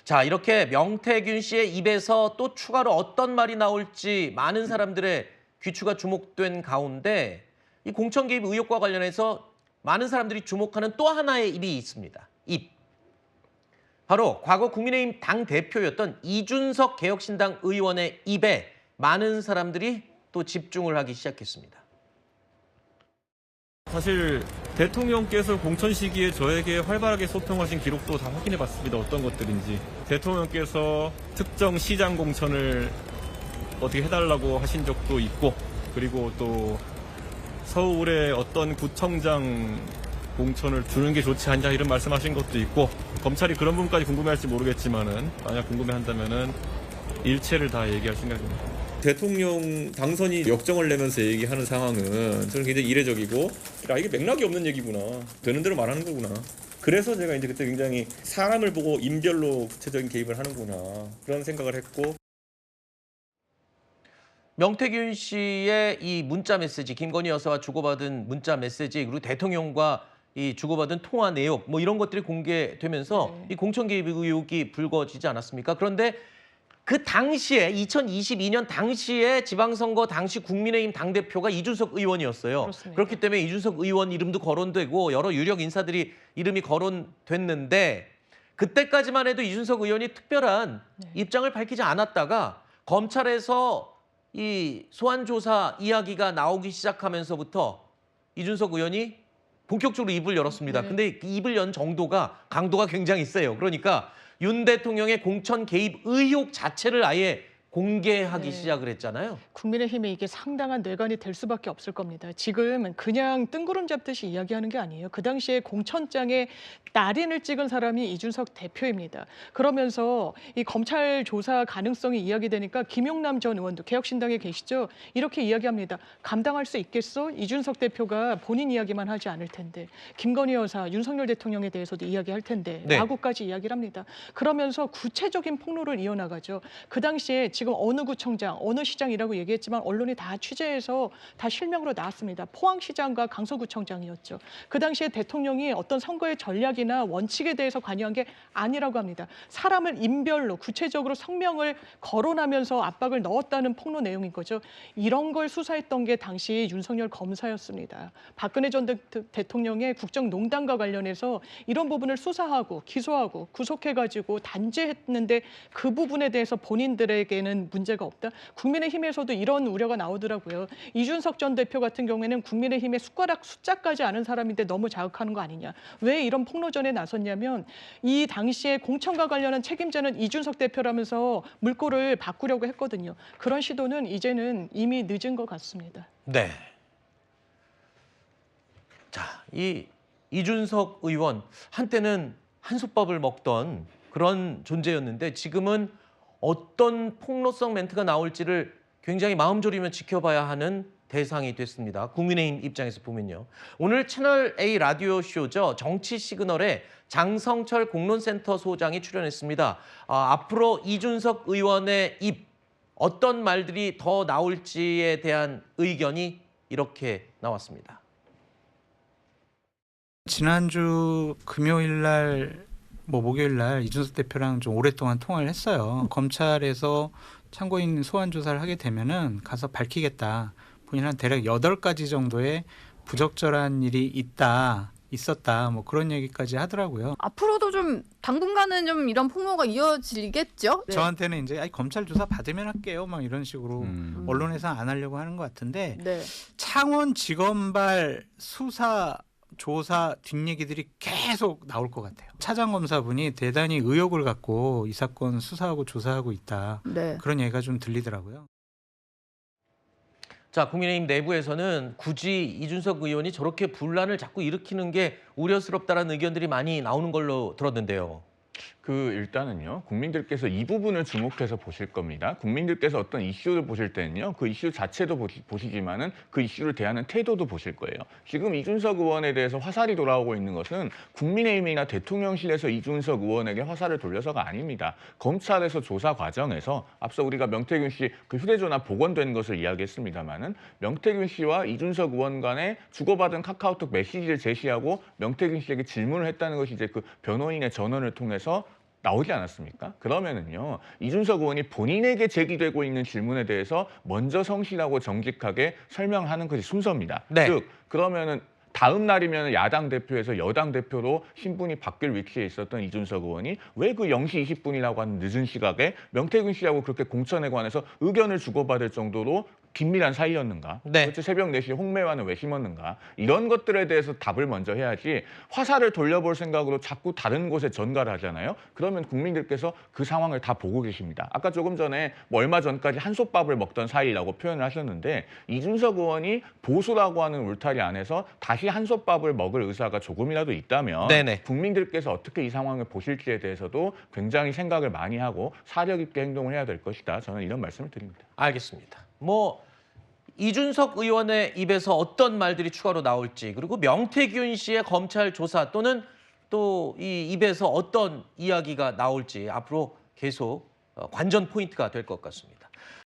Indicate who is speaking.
Speaker 1: 자, 이렇게 명태균 씨의 입에서 또 추가로 어떤 말이 나올지 많은 사람들의 귀추가 주목된 가운데 이 공천 개입 의혹과 관련해서 많은 사람들이 주목하는 또 하나의 입이 있습니다. 입. 바로 과거 국민의힘 당대표였던 이준석 개혁신당 의원의 입에 많은 사람들이 또 집중을 하기 시작했습니다.
Speaker 2: 사실 대통령께서 공천 시기에 저에게 활발하게 소통하신 기록도 다 확인해봤습니다. 어떤 것들인지. 대통령께서 특정 시장 공천을 어떻게 해달라고 하신 적도 있고, 그리고 또 서울의 어떤 구청장 공천을 주는 게 좋지 않냐 이런 말씀하신 것도 있고, 검찰이 그런 부분까지 궁금해할지 모르겠지만은 만약 궁금해한다면은 일체를 다 얘기할 생각입니다. 대통령 당선이 역정을 내면서 얘기하는 상황은 저는 굉장히 이례적이고, 이게 맥락이 없는 얘기구나, 되는 대로 말하는 거구나. 그래서 제가 이제 그때 굉장히 사람을 보고 인별로 구체적인 개입을 하는구나 그런 생각을 했고.
Speaker 1: 명태균 씨의 이 문자 메시지, 김건희 여사와 주고받은 문자 메시지, 그리고 대통령과 이 주고받은 통화 내용 뭐 이런 것들이 공개되면서 이 공천 개입 의혹이 불거지지 않았습니까? 그런데 그 당시에 2022년 당시에 지방선거 당시 국민의힘 당대표가 이준석 의원이었어요.
Speaker 3: 그렇습니다.
Speaker 1: 그렇기 때문에 이준석 의원 이름도 거론되고 여러 유력 인사들이 이름이 거론됐는데 그때까지만 해도 이준석 의원이 특별한 입장을 밝히지 않았다가 검찰에서 이 소환조사 이야기가 나오기 시작하면서부터 이준석 의원이 본격적으로 입을 열었습니다. 근데 입을 연 정도가 강도가 굉장히 세요. 그러니까 윤 대통령의 공천 개입 의혹 자체를 아예 공개하기 시작을 했잖아요.
Speaker 3: 국민의힘에 이게 상당한 뇌관이 될 수밖에 없을 겁니다. 지금 그냥 뜬구름 잡듯이 이야기하는 게 아니에요. 그 당시에 공천장에 날인을 찍은 사람이 이준석 대표입니다. 그러면서 이 검찰 조사 가능성이 이야기되니까 김용남 전 의원도 개혁신당에 계시죠. 이렇게 이야기합니다. 감당할 수 있겠어? 이준석 대표가 본인 이야기만 하지 않을 텐데. 김건희 여사, 윤석열 대통령에 대해서도 이야기할 텐데. 라고까지 이야기를 합니다. 그러면서 구체적인 폭로를 이어나가죠. 그 당시에 지금 어느 구청장, 어느 시장이라고 얘기했지만 언론이 다 취재해서 다 실명으로 나왔습니다. 포항시장과 강서구청장이었죠. 그 당시에 대통령이 어떤 선거의 전략이나 원칙에 대해서 관여한 게 아니라고 합니다. 사람을 인별로 구체적으로 성명을 거론하면서 압박을 넣었다는 폭로 내용인 거죠. 이런 걸 수사했던 게 당시 윤석열 검사였습니다. 박근혜 전 대통령의 국정농단과 관련해서 이런 부분을 수사하고 기소하고 구속해가지고 단죄했는데 그 부분에 대해서 본인들에게는 문제가 없다. 국민의힘에서도 이런 우려가 나오더라고요. 이준석 전 대표 같은 경우에는 국민의힘의 숟가락 숫자까지 아는 사람인데 너무 자극하는 거 아니냐. 왜 이런 폭로전에 나섰냐면 이 당시에 공천과 관련한 책임자는 이준석 대표라면서 물꼬를 바꾸려고 했거든요. 그런 시도는 이제는 이미 늦은 것 같습니다.
Speaker 1: 네. 자, 이 이준석 의원 한때는 한솥밥을 먹던 그런 존재였는데 지금은 어떤 폭로성 멘트가 나올지를 굉장히 마음졸이며 지켜봐야 하는 대상이 됐습니다. 국민의힘 입장에서 보면요. 오늘 채널A 라디오 쇼죠. 정치 시그널에 장성철 공론센터 소장이 출연했습니다. 앞으로 이준석 의원의 입 어떤 말들이 더 나올지에 대한 의견이 이렇게 나왔습니다.
Speaker 4: 지난주 금요일 날 목요일 날 이준석 대표랑 좀 오랫동안 통화를 했어요. 검찰에서 참고인 소환 조사를 하게 되면은 가서 밝히겠다. 본인 한 대략 8가지 정도의 부적절한 일이 있었다. 뭐 그런 얘기까지 하더라고요.
Speaker 5: 앞으로도 좀 당분간은 좀 이런 폭로가 이어지겠죠? 네.
Speaker 4: 저한테는 이제 검찰 조사 받으면 할게요. 막 이런 식으로 언론에서 안 하려고 하는 것 같은데
Speaker 5: 네.
Speaker 4: 창원지검발 수사 조사 뒷얘기들이 계속 나올 것 같아요. 차장검사분이 대단히 의욕을 갖고 이 사건 수사하고 조사하고 있다.
Speaker 5: 네.
Speaker 4: 그런 얘기가 좀 들리더라고요.
Speaker 1: 자, 국민의힘 내부에서는 굳이 이준석 의원이 저렇게 분란을 자꾸 일으키는 게 우려스럽다는 의견들이 많이 나오는 걸로 들었는데요.
Speaker 6: 일단은요, 국민들께서 이 부분을 주목해서 보실 겁니다. 국민들께서 어떤 이슈를 보실 때는요, 그 이슈 자체도 보시지만은 그 이슈를 대하는 태도도 보실 거예요. 지금 이준석 의원에 대해서 화살이 돌아오고 있는 것은 국민의힘이나 대통령실에서 이준석 의원에게 화살을 돌려서가 아닙니다. 검찰에서 조사 과정에서 앞서 우리가 명태균 씨 그 휴대전화 복원된 것을 이야기했습니다만은 명태균 씨와 이준석 의원 간에 주고받은 카카오톡 메시지를 제시하고 명태균 씨에게 질문을 했다는 것이 이제 그 변호인의 전원을 통해서 나오지 않았습니까? 그러면은요, 이준석 의원이 본인에게 제기되고 있는 질문에 대해서 먼저 성실하고 정직하게 설명하는 것이 순서입니다.
Speaker 1: 네.
Speaker 6: 즉, 그러면은 다음 날이면 야당 대표에서 여당 대표로 신분이 바뀔 위치에 있었던 이준석 의원이 왜 그 0시 20분이라고 하는 늦은 시각에 명태균 씨하고 그렇게 공천에 관해서 의견을 주고받을 정도로 긴밀한 사이였는가?
Speaker 1: 네.
Speaker 6: 도대체 새벽 4시에 홍매화는 왜 심었는가? 이런 것들에 대해서 답을 먼저 해야지 화살을 돌려볼 생각으로 자꾸 다른 곳에 전가를 하잖아요. 그러면 국민들께서 그 상황을 다 보고 계십니다. 아까 조금 전에 뭐 얼마 전까지 한솥밥을 먹던 사이라고 표현을 하셨는데 이준석 의원이 보수라고 하는 울타리 안에서 다시 한솥밥을 먹을 의사가 조금이라도 있다면
Speaker 1: 네네.
Speaker 6: 국민들께서 어떻게 이 상황을 보실지에 대해서도 굉장히 생각을 많이 하고 사력 있게 행동을 해야 될 것이다. 저는 이런 말씀을 드립니다.
Speaker 1: 알겠습니다. 뭐 이준석 의원의 입에서 어떤 말들이 추가로 나올지 그리고 명태균 씨의 검찰 조사 또는 또 이 입에서 어떤 이야기가 나올지 앞으로 계속 관전 포인트가 될 것 같습니다.